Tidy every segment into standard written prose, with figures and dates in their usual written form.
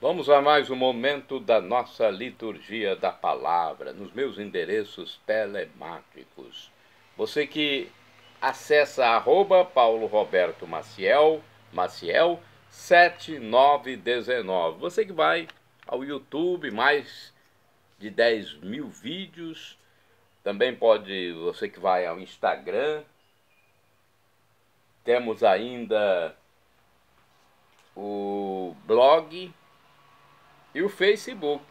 Vamos a mais um momento da nossa liturgia da palavra, nos meus endereços telemáticos. Você que acessa @Paulo Roberto Maciel 7919. Você que vai ao YouTube, mais de 10 mil vídeos. Também pode, você que vai ao Instagram. Temos ainda o blog e o Facebook.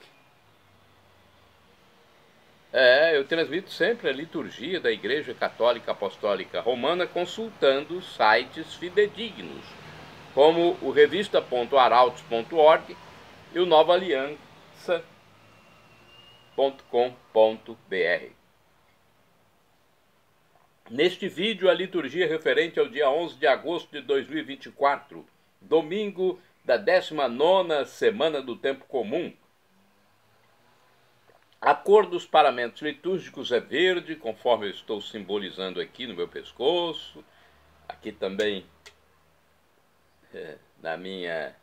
Eu transmito sempre a liturgia da Igreja Católica Apostólica Romana consultando sites fidedignos, como o revista.arautos.org e o novaaliança.com.br. Neste vídeo, a liturgia referente ao dia 11 de agosto de 2024, domingo da 19ª semana do Tempo Comum. A cor dos paramentos litúrgicos é verde, conforme eu estou simbolizando aqui no meu pescoço, aqui também na minha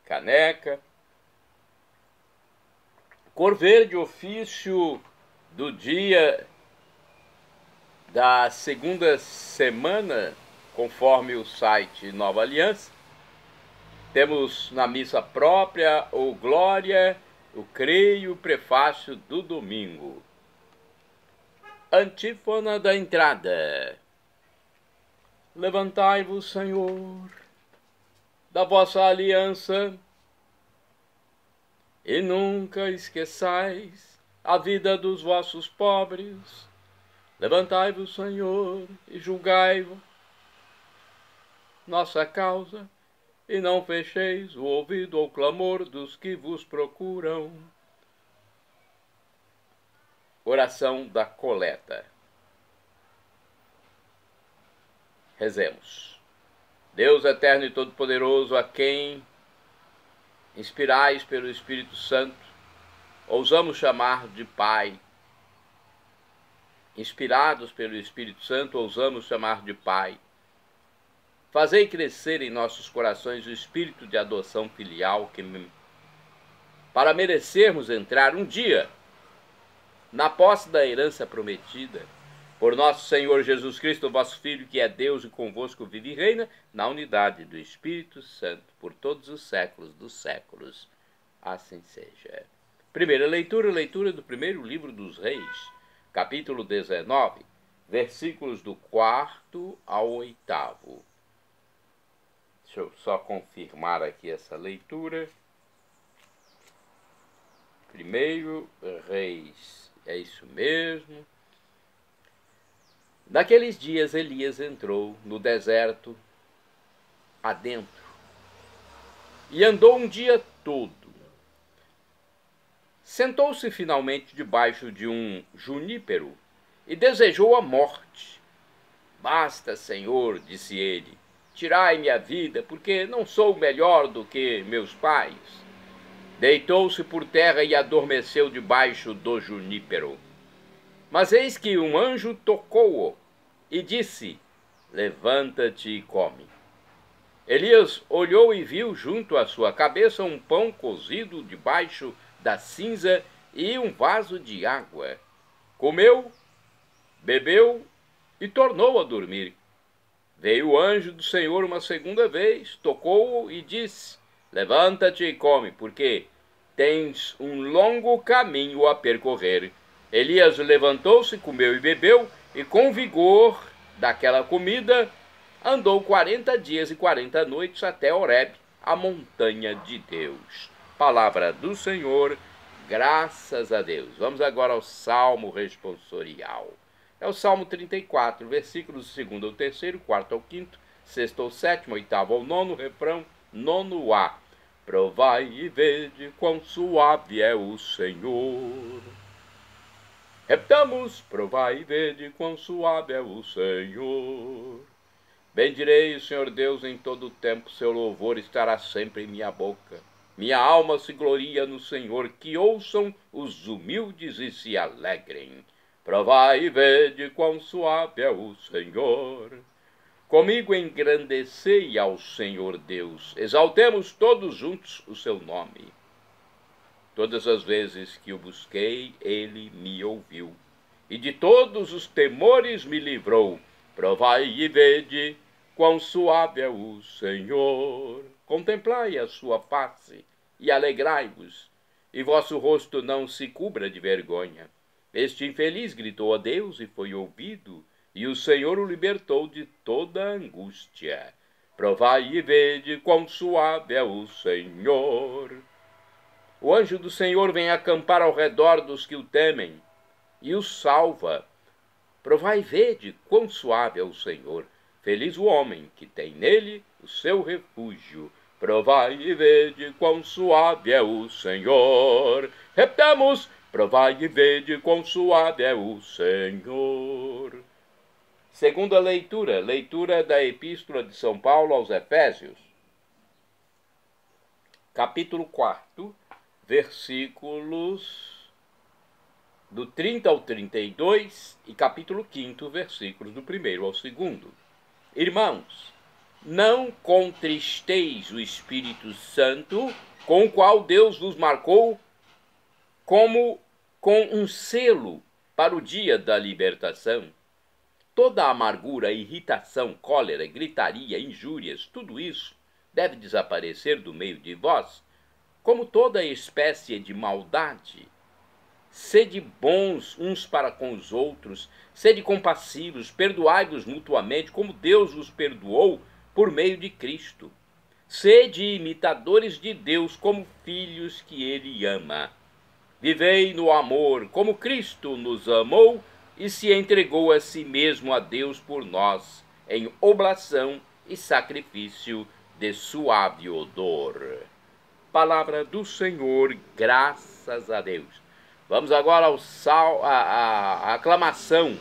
caneca. Cor verde, ofício do dia da segunda semana, conforme o site Nova Aliança. Temos na missa própria o Glória, o Creio, o prefácio do domingo. Antífona da entrada. Levantai-vos, Senhor, da vossa aliança, e nunca esqueçais a vida dos vossos pobres. Levantai-vos, Senhor, e julgai-vos nossa causa, e não fecheis o ouvido ao clamor dos que vos procuram. Oração da coleta. Rezemos. Deus eterno e todo-poderoso, a quem inspirais pelo Espírito Santo, ousamos chamar de Pai. Inspirados pelo Espírito Santo, ousamos chamar de Pai. Fazei crescer em nossos corações o espírito de adoção filial, para merecermos entrar um dia na posse da herança prometida, por nosso Senhor Jesus Cristo, vosso Filho, que é Deus e convosco vive e reina, na unidade do Espírito Santo, por todos os séculos dos séculos. Assim seja. Primeira leitura, leitura do primeiro livro dos Reis, capítulo 19, versículos do 4º ao 8º. Deixa eu só confirmar aqui essa leitura. Primeiro Reis, é isso mesmo. Naqueles dias Elias entrou no deserto adentro e andou um dia todo. Sentou-se finalmente debaixo de um junípero e desejou a morte. Basta, Senhor, disse ele, tirai-me a vida, porque não sou melhor do que meus pais. Deitou-se por terra e adormeceu debaixo do junípero. Mas eis que um anjo tocou-o e disse, levanta-te e come. Elias olhou e viu junto à sua cabeça um pão cozido debaixo da cinza e um vaso de água. Comeu, bebeu e tornou a dormir. Veio o anjo do Senhor uma segunda vez, tocou-o e disse, levanta-te e come, porque tens um longo caminho a percorrer. Elias levantou-se, comeu e bebeu, e com vigor daquela comida andou 40 dias e 40 noites até Horebe, a montanha de Deus. Palavra do Senhor, graças a Deus. Vamos agora ao Salmo responsorial. É o Salmo 34, versículos 2º ao 3º, 4º ao 5º, 6º ao 7º, 8º ao 9º, refrão 9A. Provai e vede quão suave é o Senhor. Repetamos, provai e vede quão suave é o Senhor. Bendirei o Senhor Deus em todo o tempo, seu louvor estará sempre em minha boca. Minha alma se gloria no Senhor, que ouçam os humildes e se alegrem. Provai e vede quão suave é o Senhor. Comigo engrandecei ao Senhor Deus. Exaltemos todos juntos o seu nome. Todas as vezes que o busquei, ele me ouviu, e de todos os temores me livrou. Provai e vede quão suave é o Senhor. Contemplai a sua face e alegrai-vos, e vosso rosto não se cubra de vergonha. Este infeliz gritou a Deus e foi ouvido, e o Senhor o libertou de toda a angústia. Provai e vede quão suave é o Senhor. O anjo do Senhor vem acampar ao redor dos que o temem e os salva. Provai e vede quão suave é o Senhor. Feliz o homem que tem nele o seu refúgio. Provai e vede quão suave é o Senhor. Repetamos: provai e vede quão suave é o Senhor. Segunda leitura, leitura da Epístola de São Paulo aos Efésios, capítulo 4, versículos do 30 ao 32 e capítulo 5, versículos do 1 ao 2. Irmãos, não contristeis o Espírito Santo, com o qual Deus vos marcou como com um selo para o dia da libertação. Toda amargura, irritação, cólera, gritaria, injúrias, tudo isso deve desaparecer do meio de vós, como toda espécie de maldade. Sede bons uns para com os outros, sede compassivos, perdoai-vos mutuamente, como Deus vos perdoou por meio de Cristo. Sede imitadores de Deus como filhos que ele ama. Vivei no amor, como Cristo nos amou e se entregou a si mesmo a Deus por nós, em oblação e sacrifício de suave odor. Palavra do Senhor, graças a Deus. Vamos agora à aclamação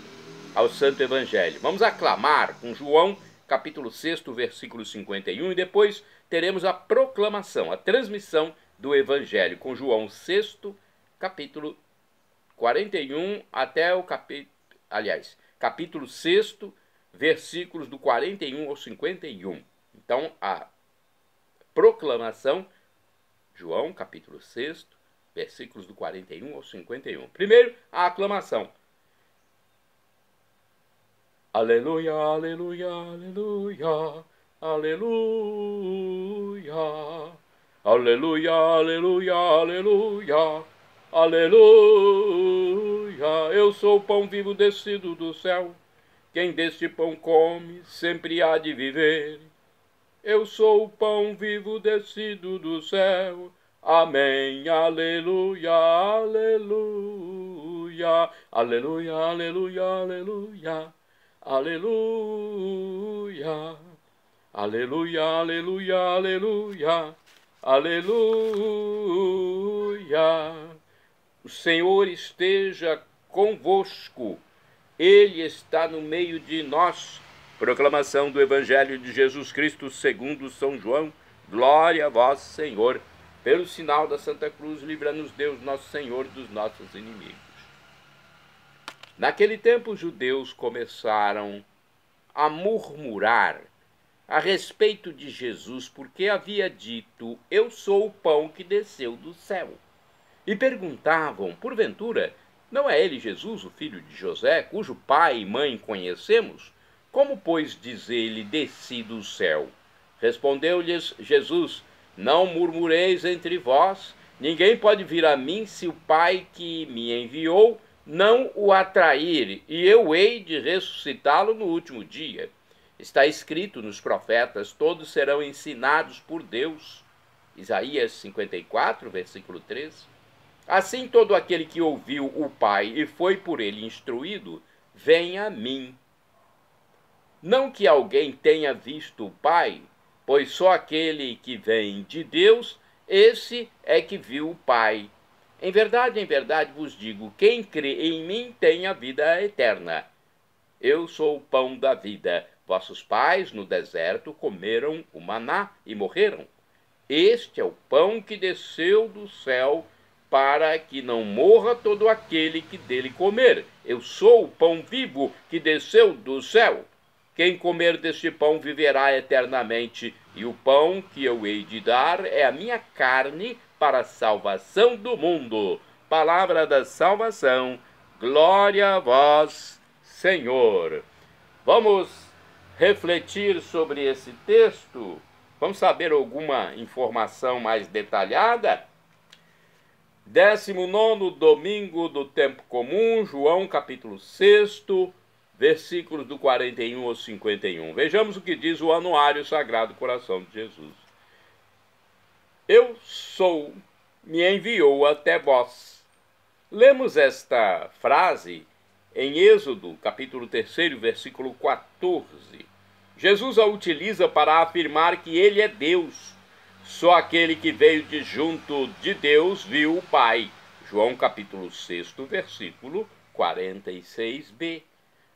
ao Santo Evangelho. Vamos aclamar com João, capítulo 6, versículo 51, e depois teremos a proclamação, a transmissão do Evangelho, com João 6, capítulo 41 até o capítulo 6, versículos do 41 ao 51. Então, a proclamação, João, capítulo 6, versículos do 41 ao 51. Primeiro, a aclamação. Aleluia, aleluia, aleluia, aleluia. Aleluia, aleluia, aleluia, aleluia. Eu sou o pão vivo descido do céu. Quem deste pão come, sempre há de viver. Eu sou o pão vivo descido do céu. Amém, aleluia, aleluia, aleluia, aleluia, aleluia, aleluia, aleluia, aleluia, aleluia, aleluia. O Senhor esteja convosco, Ele está no meio de nós. Proclamação do Evangelho de Jesus Cristo segundo São João. Glória a vós, Senhor. Pelo sinal da Santa Cruz, livra-nos Deus, nosso Senhor, dos nossos inimigos. Naquele tempo, os judeus começaram a murmurar a respeito de Jesus, porque havia dito: eu sou o pão que desceu do céu. E perguntavam: porventura, não é ele Jesus, o filho de José, cujo pai e mãe conhecemos? Como, pois, diz ele: desci do céu? Respondeu-lhes Jesus: não murmureis entre vós, ninguém pode vir a mim se o Pai que me enviou não o atrair, e eu hei de ressuscitá-lo no último dia. Está escrito nos profetas: todos serão ensinados por Deus. Isaías 54, versículo 13. Assim todo aquele que ouviu o Pai e foi por ele instruído, vem a mim. Não que alguém tenha visto o Pai, pois só aquele que vem de Deus, esse é que viu o Pai. Em verdade vos digo, quem crê em mim tem a vida eterna. Eu sou o pão da vida. Vossos pais no deserto comeram o maná e morreram. Este é o pão que desceu do céu, para que não morra todo aquele que dele comer. Eu sou o pão vivo que desceu do céu. Quem comer deste pão viverá eternamente, e o pão que eu hei de dar é a minha carne para a salvação do mundo. Palavra da salvação, glória a vós, Senhor. Vamos refletir sobre esse texto? Vamos saber alguma informação mais detalhada? 19º domingo do tempo comum, João capítulo 6, versículos do 41 ao 51. Vejamos o que diz o Anuário Sagrado Coração de Jesus. Eu sou, me enviou até vós. Lemos esta frase em Êxodo, capítulo 3, versículo 14. Jesus a utiliza para afirmar que ele é Deus. Só aquele que veio de junto de Deus viu o Pai. João capítulo 6, versículo 46b.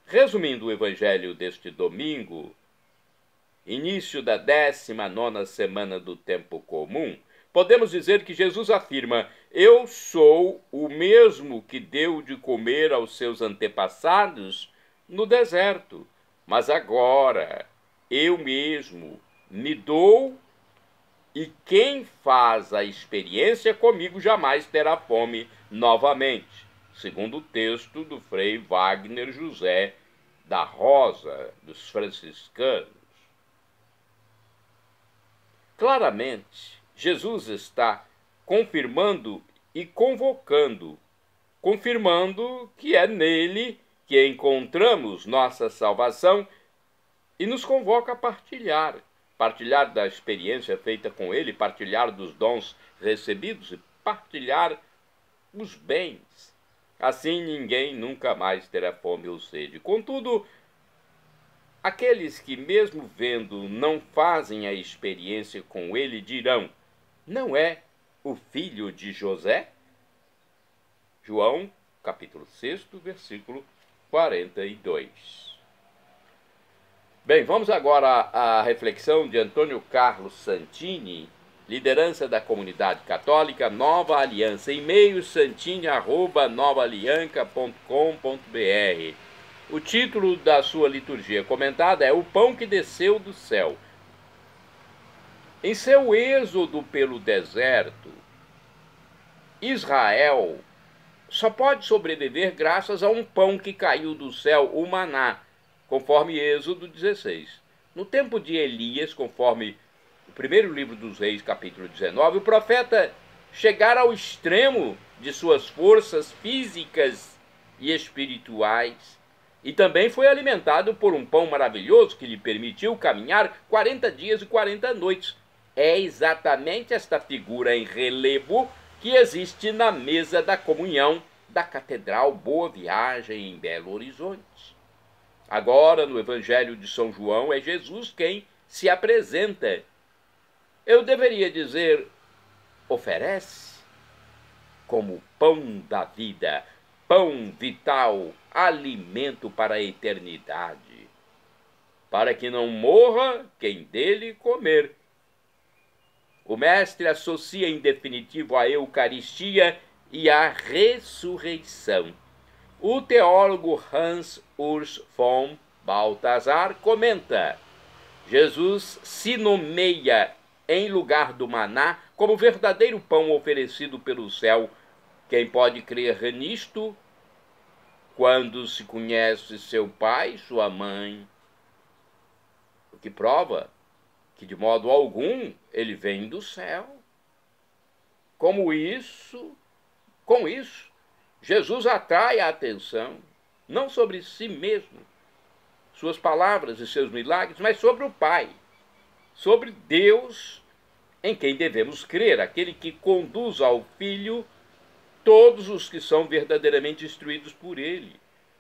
Resumindo o evangelho deste domingo, início da 19ª semana do tempo comum, podemos dizer que Jesus afirma: eu sou o mesmo que deu de comer aos seus antepassados no deserto, mas agora eu mesmo me dou, e quem faz a experiência comigo jamais terá fome novamente, segundo o texto do Frei Wagner José da Rosa, dos franciscanos. Claramente, Jesus está confirmando e convocando, confirmando que é nele que encontramos nossa salvação e nos convoca a partilhar da experiência feita com ele, partilhar dos dons recebidos e partilhar os bens. Assim ninguém nunca mais terá fome ou sede. Contudo, aqueles que, mesmo vendo, não fazem a experiência com ele, dirão: não é o filho de José? João, capítulo 6, versículo 42. Bem, vamos agora à reflexão de Antônio Carlos Santini, liderança da comunidade católica Nova Aliança, e-mail santini@novaalianca.com.br. O título da sua liturgia comentada é O Pão que Desceu do Céu. Em seu êxodo pelo deserto, Israel só pode sobreviver graças a um pão que caiu do céu, o maná, conforme Êxodo 16. No tempo de Elias, conforme o primeiro livro dos Reis, capítulo 19, o profeta chegara ao extremo de suas forças físicas e espirituais, e também foi alimentado por um pão maravilhoso que lhe permitiu caminhar 40 dias e 40 noites. É exatamente esta figura em relevo que existe na mesa da comunhão da Catedral Boa Viagem, em Belo Horizonte. Agora, no Evangelho de São João, é Jesus quem se apresenta. Eu deveria dizer, oferece como pão da vida, pão vital, alimento para a eternidade, para que não morra quem dele comer. O Mestre associa em definitivo a Eucaristia e a ressurreição. O teólogo Hans Urs von Balthasar comenta: Jesus se nomeia em lugar do maná como verdadeiro pão oferecido pelo céu. Quem pode crer nisto quando se conhece seu pai, sua mãe? O que prova que de modo algum ele vem do céu. Com isso, Jesus atrai a atenção, não sobre si mesmo, suas palavras e seus milagres, mas sobre o Pai, sobre Deus, em quem devemos crer, aquele que conduz ao Filho todos os que são verdadeiramente instruídos por ele,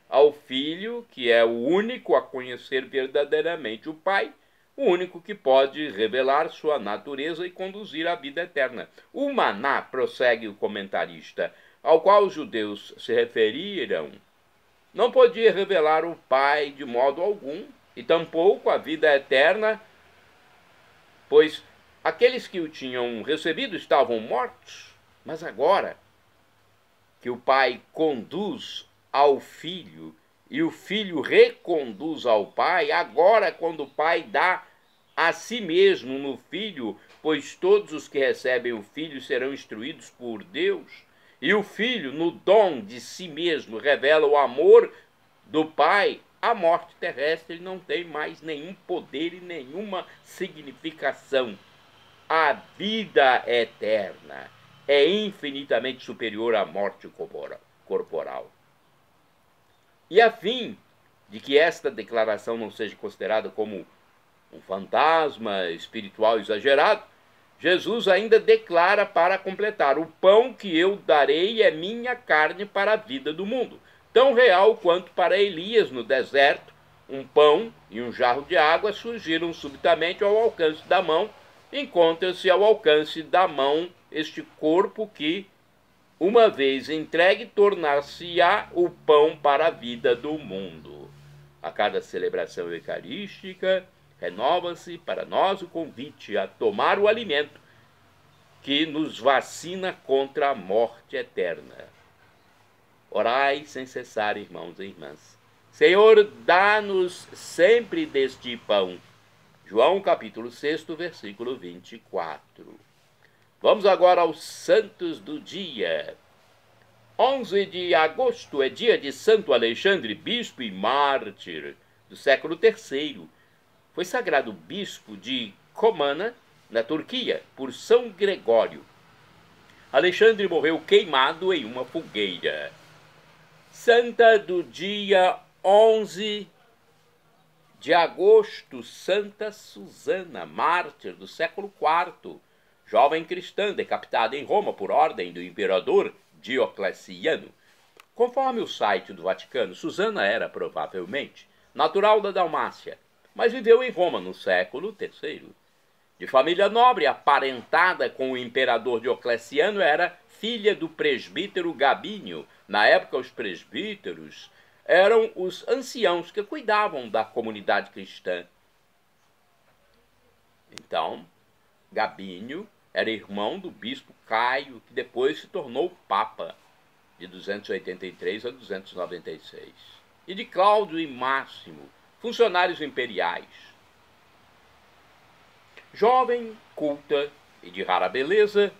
ao Filho, que é o único a conhecer verdadeiramente o Pai, o único que pode revelar sua natureza e conduzir à vida eterna. O maná, prossegue o comentarista, ao qual os judeus se referiram, não podia revelar o Pai de modo algum, e tampouco a vida eterna, pois aqueles que o tinham recebido estavam mortos. Mas agora que o Pai conduz ao Filho e o filho reconduz ao pai, agora quando o pai dá a si mesmo no filho, pois todos os que recebem o filho serão instruídos por Deus, e o filho, no dom de si mesmo, revela o amor do pai, a morte terrestre não tem mais nenhum poder e nenhuma significação. A vida eterna é infinitamente superior à morte corporal. E a fim de que esta declaração não seja considerada como um fantasma espiritual exagerado, Jesus ainda declara para completar: o pão que eu darei é minha carne para a vida do mundo. Tão real quanto para Elias no deserto, um pão e um jarro de água surgiram subitamente ao alcance da mão. Encontra-se ao alcance da mão este corpo que, uma vez entregue, tornar-se-á o pão para a vida do mundo. A cada celebração eucarística, renova-se para nós o convite a tomar o alimento que nos vacina contra a morte eterna. Orai sem cessar, irmãos e irmãs. Senhor, dá-nos sempre deste pão. João capítulo 6, versículo 24. Vamos agora aos santos do dia. 11 de agosto é dia de Santo Alexandre, bispo e mártir do século III. Foi sagrado bispo de Comana, na Turquia, por São Gregório. Alexandre morreu queimado em uma fogueira. Santa do dia 11 de agosto, Santa Susana, mártir do século IV, jovem cristã decapitada em Roma por ordem do imperador Diocleciano. Conforme o site do Vaticano, Susana era provavelmente natural da Dalmácia, mas viveu em Roma no século III. De família nobre, aparentada com o imperador Diocleciano, era filha do presbítero Gabínio. Na época, os presbíteros eram os anciãos que cuidavam da comunidade cristã. Então, Gabínio era irmão do bispo Caio, que depois se tornou papa, de 283 a 296, e de Cláudio e Máximo, funcionários imperiais. Jovem, culta e de rara beleza,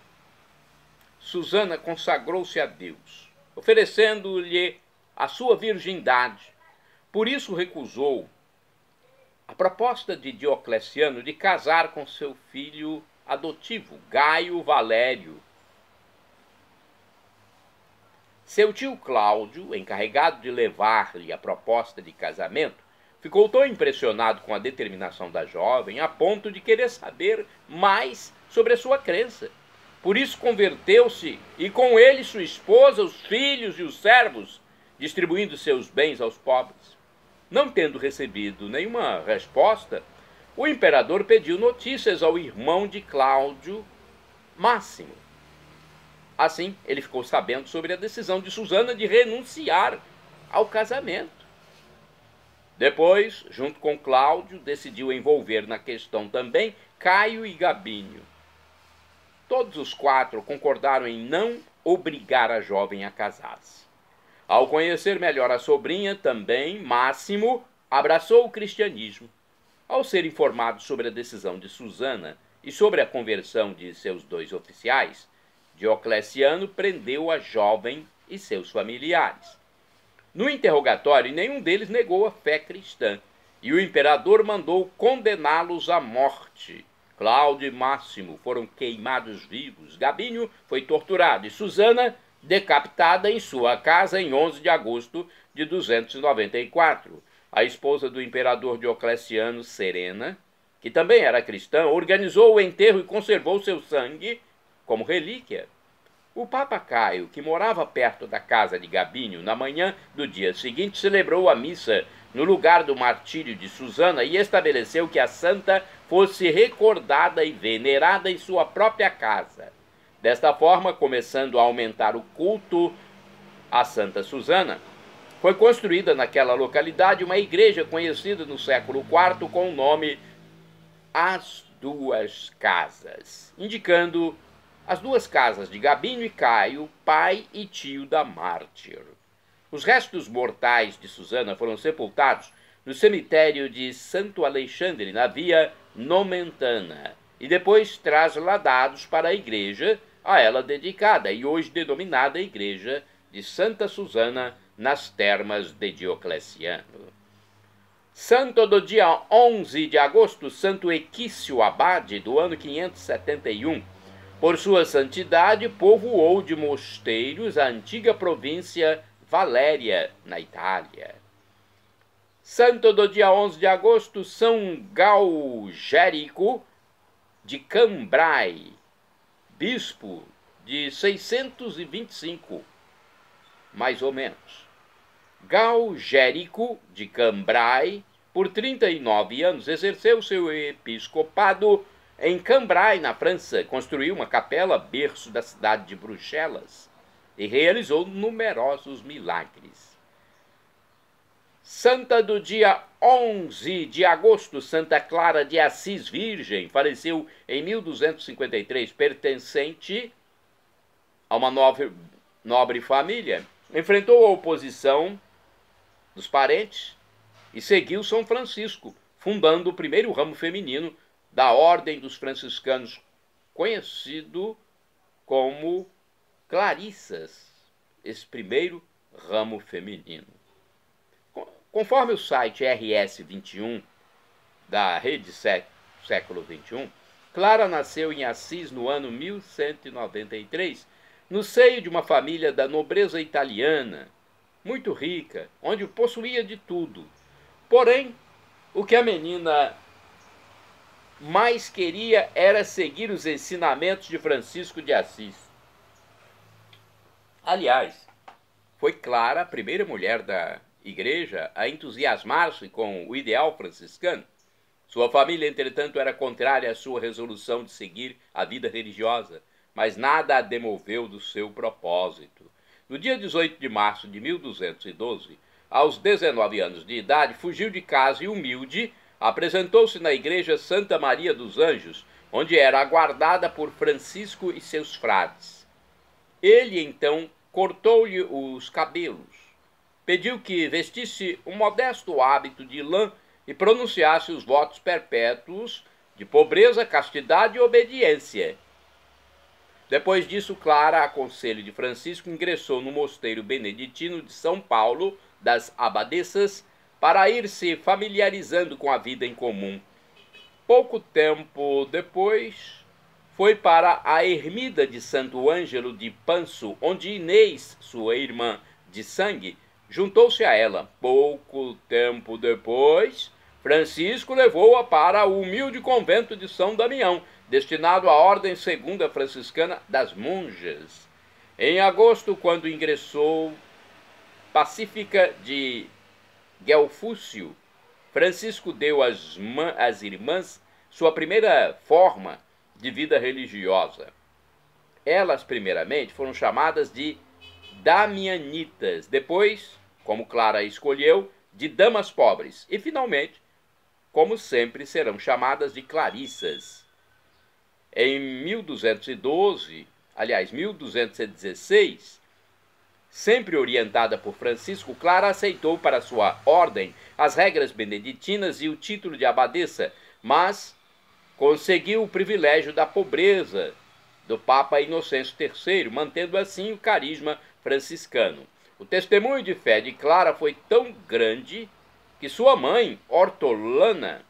Susana consagrou-se a Deus, oferecendo-lhe a sua virgindade. Por isso recusou a proposta de Diocleciano de casar com seu filho adotivo, Gaio Valério. Seu tio Cláudio, encarregado de levar-lhe a proposta de casamento, ficou tão impressionado com a determinação da jovem a ponto de querer saber mais sobre a sua crença. Por isso converteu-se e com ele sua esposa, os filhos e os servos, distribuindo seus bens aos pobres. Não tendo recebido nenhuma resposta, o imperador pediu notícias ao irmão de Cláudio, Máximo. Assim, ele ficou sabendo sobre a decisão de Susana de renunciar ao casamento. Depois, junto com Cláudio, decidiu envolver na questão também Caio e Gabínio. Todos os quatro concordaram em não obrigar a jovem a casar-se. Ao conhecer melhor a sobrinha, também, Máximo abraçou o cristianismo. Ao ser informado sobre a decisão de Susana e sobre a conversão de seus dois oficiais, Diocleciano prendeu a jovem e seus familiares. No interrogatório, nenhum deles negou a fé cristã, e o imperador mandou condená-los à morte. Cláudio e Máximo foram queimados vivos, Gabínio foi torturado e Susana decapitada em sua casa em 11 de agosto de 294. A esposa do imperador Diocleciano, Serena, que também era cristã, organizou o enterro e conservou seu sangue como relíquia. O Papa Caio, que morava perto da casa de Gabínio, na manhã do dia seguinte, celebrou a missa no lugar do martírio de Susana e estabeleceu que a santa fosse recordada e venerada em sua própria casa. Desta forma, começando a aumentar o culto à Santa Susana, foi construída naquela localidade uma igreja conhecida no século IV com o nome As Duas Casas, indicando as duas casas de Gabínio e Caio, pai e tio da mártir. Os restos mortais de Susana foram sepultados no cemitério de Santo Alexandre, na Via Nomentana, e depois trasladados para a igreja a ela dedicada e hoje denominada Igreja de Santa Susana, nas Termas de Diocleciano. Santo do dia 11 de agosto, Santo Equício Abade, do ano 571, por sua santidade, povoou de mosteiros a antiga província Valéria, na Itália. Santo do dia 11 de agosto, São Galgérico de Cambrai, bispo de 625, mais ou menos. Galgérico de Cambrai, por 39 anos, exerceu seu episcopado em Cambrai, na França. Construiu uma capela, berço da cidade de Bruxelas, e realizou numerosos milagres. Santa do dia 11 de agosto, Santa Clara de Assis Virgem, faleceu em 1253, pertencente a uma nobre família. Enfrentou a oposição dos parentes e seguiu São Francisco, fundando o primeiro ramo feminino da Ordem dos Franciscanos, conhecido como Clarissas, esse primeiro ramo feminino. Conforme o site RS21 da Rede Século XXI, Clara nasceu em Assis no ano 1193, no seio de uma família da nobreza italiana, muito rica, onde possuía de tudo. Porém, o que a menina mais queria era seguir os ensinamentos de Francisco de Assis. Aliás, foi Clara a primeira mulher da igreja a entusiasmar-se com o ideal franciscano. Sua família, entretanto, era contrária à sua resolução de seguir a vida religiosa, mas nada a demoveu do seu propósito. No dia 18 de março de 1212, aos 19 anos de idade, fugiu de casa e, humilde, apresentou-se na igreja Santa Maria dos Anjos, onde era aguardada por Francisco e seus frades. Ele, então, cortou-lhe os cabelos, pediu que vestisse um modesto hábito de lã e pronunciasse os votos perpétuos de pobreza, castidade e obediência. Depois disso, Clara, a conselho de Francisco, ingressou no mosteiro beneditino de São Paulo das Abadesas para ir se familiarizando com a vida em comum. Pouco tempo depois, foi para a ermida de Santo Ângelo de Panso, onde Inês, sua irmã de sangue, juntou-se a ela. Pouco tempo depois, Francisco levou-a para o humilde convento de São Damião, destinado à Ordem Segunda Franciscana das Monjas. Em agosto, quando ingressou pacífica de Guelfúcio, Francisco deu às irmãs sua primeira forma de vida religiosa. Elas, primeiramente, foram chamadas de Damianitas, depois, como Clara escolheu, de Damas Pobres, e, finalmente, como sempre, serão chamadas de Clarissas. Em 1216, sempre orientada por Francisco, Clara aceitou para sua ordem as regras beneditinas e o título de abadesa, mas conseguiu o privilégio da pobreza do Papa Inocêncio III, mantendo assim o carisma franciscano. O testemunho de fé de Clara foi tão grande que sua mãe, Hortolana,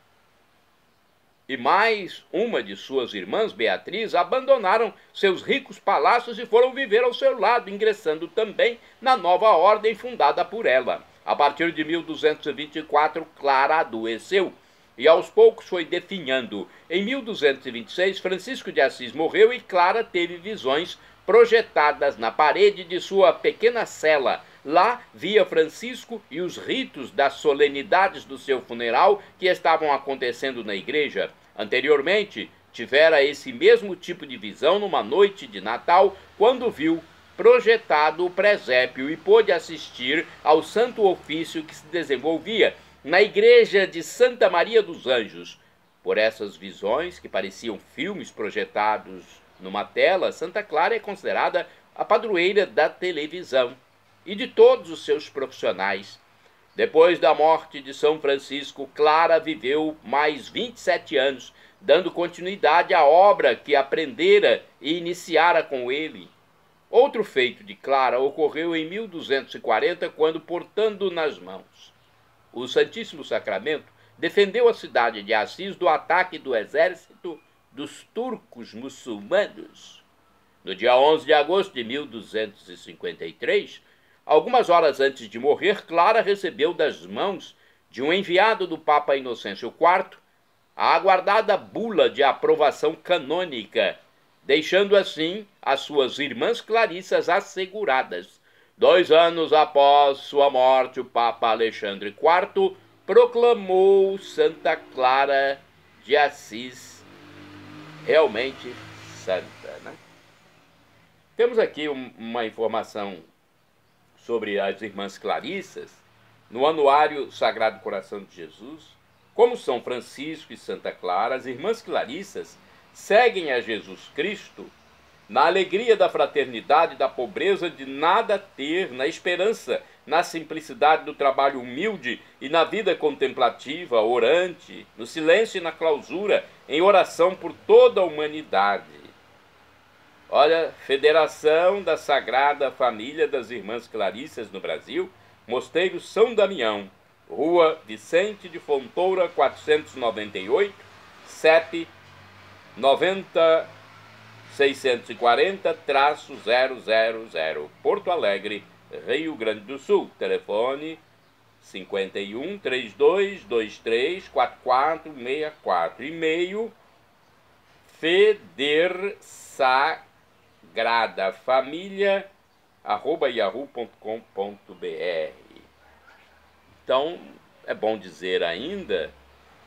e mais uma de suas irmãs, Beatriz, abandonaram seus ricos palácios e foram viver ao seu lado, ingressando também na nova ordem fundada por ela. A partir de 1224, Clara adoeceu e aos poucos foi definhando. Em 1226, Francisco de Assis morreu e Clara teve visões projetadas na parede de sua pequena cela. Lá via Francisco e os ritos das solenidades do seu funeral que estavam acontecendo na igreja. Anteriormente, tivera esse mesmo tipo de visão numa noite de Natal, quando viu projetado o presépio e pôde assistir ao santo ofício que se desenvolvia na igreja de Santa Maria dos Anjos. Por essas visões, que pareciam filmes projetados numa tela, Santa Clara é considerada a padroeira da televisão. e de todos os seus profissionais. Depois da morte de São Francisco, Clara viveu mais 27 anos, dando continuidade à obra que aprendera e iniciara com ele. Outro feito de Clara ocorreu em 1240, quando, portando nas mãos o Santíssimo Sacramento, defendeu a cidade de Assis do ataque do exército dos turcos muçulmanos. No dia 11 de agosto de 1253, algumas horas antes de morrer, Clara recebeu das mãos de um enviado do Papa Inocêncio IV a aguardada bula de aprovação canônica, deixando assim as suas irmãs clarissas asseguradas. 2 anos após sua morte, o Papa Alexandre IV proclamou Santa Clara de Assis realmente santa, né? Temos aqui uma informação sobre as irmãs clarissas no Anuário Sagrado Coração de Jesus. Como São Francisco e Santa Clara, as irmãs clarissas seguem a Jesus Cristo na alegria da fraternidade, da pobreza de nada ter, na esperança, na simplicidade do trabalho humilde e na vida contemplativa, orante, no silêncio e na clausura, em oração por toda a humanidade. Olha, Federação da Sagrada Família das Irmãs Clarissas no Brasil, Mosteiro São Damião, Rua Vicente de Fontoura, 498, CEP 90-640-000, Porto Alegre, Rio Grande do Sul. Telefone 51 3223 4464. E-mail federsagradafamilia@yahoo.com.br. Então, é bom dizer ainda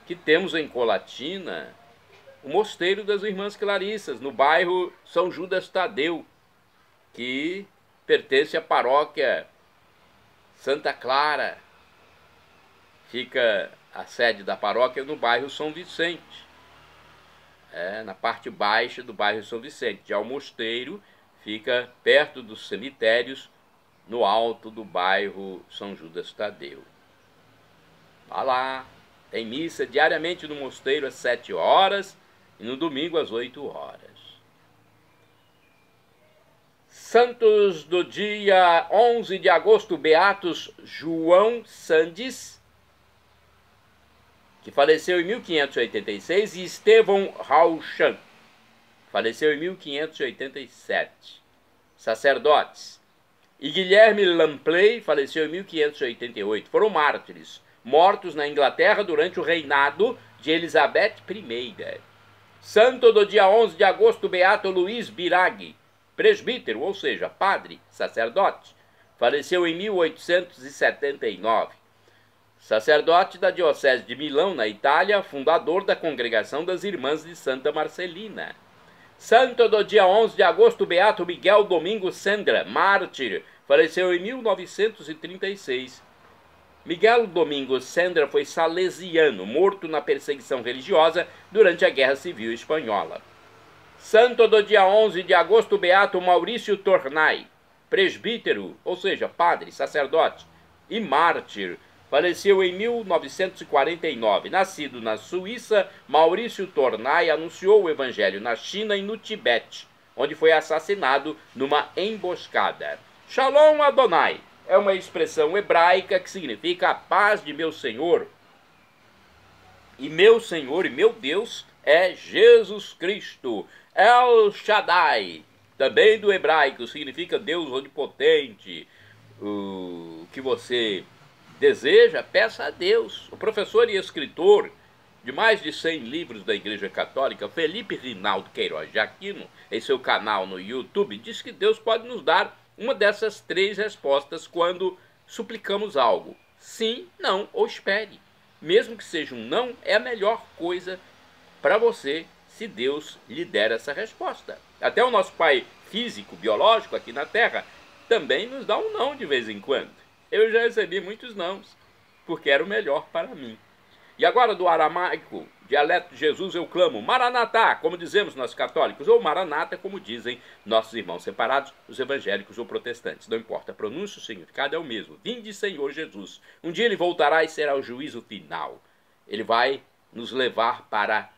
que temos em Colatina o Mosteiro das Irmãs Clarissas, no bairro São Judas Tadeu, que pertence à paróquia Santa Clara. Fica a sede da paróquia no bairro São Vicente, na parte baixa do bairro São Vicente. Já o mosteiro fica perto dos cemitérios, no alto do bairro São Judas Tadeu. Vá lá, tem missa diariamente no mosteiro às 7 horas e no domingo às 8 horas. Santos do dia 11 de agosto, beatos João Sandes, que faleceu em 1586, e Estevão Rauchan, faleceu em 1587. Sacerdotes. E Guilherme Lampley, faleceu em 1588. Foram mártires, mortos na Inglaterra durante o reinado de Elizabeth I. Santo do dia 11 de agosto, beato Luiz Biraghi, presbítero, ou seja, padre, sacerdote, faleceu em 1879. Sacerdote da Diocese de Milão, na Itália, fundador da Congregação das Irmãs de Santa Marcelina. Santo do dia 11 de agosto, beato Miguel Domingos Sendra, mártir, faleceu em 1936. Miguel Domingos Sendra foi salesiano, morto na perseguição religiosa durante a Guerra Civil Espanhola. Santo do dia 11 de agosto, beato Maurício Tornai, presbítero, ou seja, padre, sacerdote e mártir, faleceu em 1949. Nascido na Suíça, Maurício Tornai anunciou o evangelho na China e no Tibete, onde foi assassinado numa emboscada. Shalom Adonai é uma expressão hebraica que significa a paz de meu Senhor. E meu Senhor e meu Deus é Jesus Cristo. El Shaddai, também do hebraico, significa Deus onipotente. O que você deseja, peça a Deus. O professor e escritor de mais de 100 livros da Igreja Católica, Felipe Rinaldo Queiroz de Aquino, em seu canal no YouTube, diz que Deus pode nos dar uma dessas 3 respostas quando suplicamos algo: sim, não ou espere. Mesmo que seja um não, é a melhor coisa para você, se Deus lhe der essa resposta. Até o nosso pai físico, biológico aqui na Terra, também nos dá um não de vez em quando. Eu já recebi muitos nãos, porque era o melhor para mim. E agora, do aramaico dialeto de Jesus, eu clamo, Maranatá, como dizemos nós católicos, ou Maranata, como dizem nossos irmãos separados, os evangélicos ou protestantes. Não importa, a pronúncia, o significado é o mesmo. Vinde, Senhor Jesus. Um dia ele voltará e será o juízo final. Ele vai nos levar para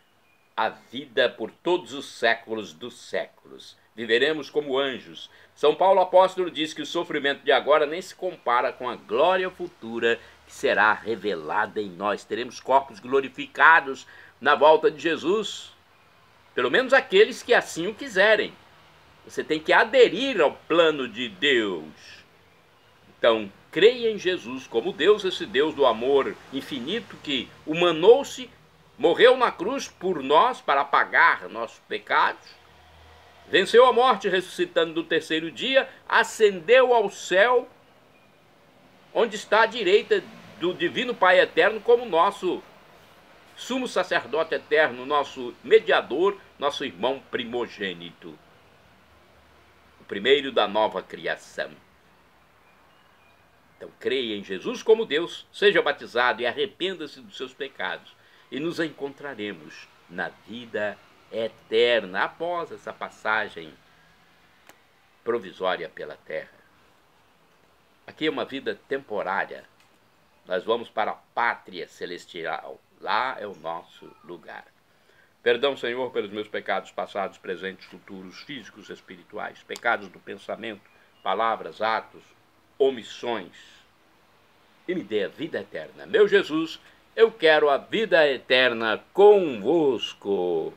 a vida por todos os séculos dos séculos. Viveremos como anjos. São Paulo apóstolo diz que o sofrimento de agora nem se compara com a glória futura que será revelada em nós. Teremos corpos glorificados na volta de Jesus. Pelo menos aqueles que assim o quiserem. Você tem que aderir ao plano de Deus. Então, creia em Jesus como Deus, esse Deus do amor infinito que humanou-se, morreu na cruz por nós para pagar nossos pecados, venceu a morte ressuscitando no terceiro dia, ascendeu ao céu, onde está à direita do divino Pai eterno como nosso sumo sacerdote eterno, nosso mediador, nosso irmão primogênito, o primeiro da nova criação. Então creia em Jesus como Deus, seja batizado e arrependa-se dos seus pecados, e nos encontraremos na vida eterna, após essa passagem provisória pela terra. Aqui é uma vida temporária. Nós vamos para a pátria celestial. Lá é o nosso lugar. Perdão, Senhor, pelos meus pecados passados, presentes, futuros, físicos, espirituais, pecados do pensamento, palavras, atos, omissões. E me dê a vida eterna. Meu Jesus, eu quero a vida eterna convosco.